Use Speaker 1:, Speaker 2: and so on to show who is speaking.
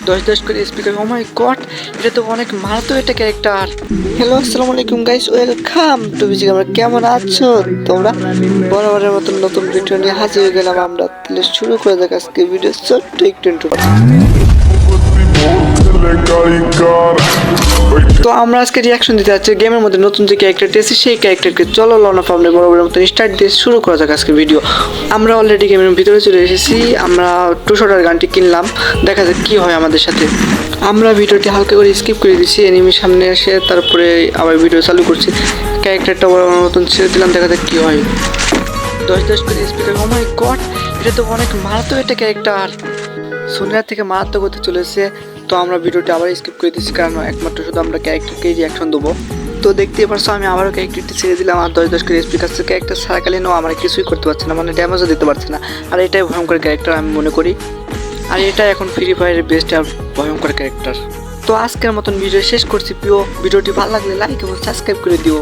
Speaker 1: 10 করে স্পিকার। ও মাই গড, এটা তো অনেক মারাত্মক একটা ক্যারেক্টার। হ্যালো, আসসালামু আলাইকুম গাইস, ওয়েলকাম টু বিজি। আমরা কেমন আছো তোমরা? বরাবরের মতন নতুন ভিডিও নিয়ে হাজির হয়ে গেলাম আমরা। তাহলে শুরু করে যাক আজকে ভিডিও ছোট্ট একটু ইন্ট্রোডাকশন। তো আমরা আজকে রিয়াকশন দিতে যাচ্ছি গেমের মধ্যে নতুন যে ক্যারেক্টারটি আছে সেই ক্যারেক্টারকে। চলো লন অফ আমরা বরাবরের মতন স্টার্ট দিয়ে শুরু করা যাক আজকে ভিডিও। আমরা অলরেডি গেমের ভিতরে চলে এসেছি। আমরা 200টার গানটি কিনলাম, দেখা যাক কি হয় আমাদের সাথে। আমরা ভিডিওটি হালকা করে স্কিপ করে দিচ্ছি, এনিমির সামনে এসে তারপরে আবার ভিডিও চালু করছি। ক্যারেক্টারটা বরাবরের মতন ছেড়ে দিলাম, দেখা যাক কি হয়। 10 করে স্পিকার। ও মাই গড, এটা তো অনেক মারাত্মক একটা ক্যারেক্টার। সোনিয়ার থেকে মারাত্মক হতে চলেছে। তো আমরা ভিডিওটি আবার স্কিপ করে দিচ্ছি, কারণ একমাত্র শুধু আমরা ক্যারেক্টারকেই রিয়াকশন দেবো। তো দেখতেই পারছো আমি আবারও ক্যারেক্টারটি ছেড়ে দিলাম, আর 10 করে স্পিকার ক্যারেক্টার ছাড়াকালীনও আমরা কিছুই করতে পারছি না, মানে ড্যামেজও দিতে পারছি না। আর এটাই ভয়ঙ্কর ক্যারেক্টার আমি মনে করি, আর এটা এখন ফ্রি ফায়ারের বেস্ট আর ভয়ঙ্কর ক্যারেক্টার। তো আজকের মতন ভিডিও শেষ করছি। প্রিয় ভিডিওটি ভালো লাগলে লাইক এবং সাবস্ক্রাইব করে দিও।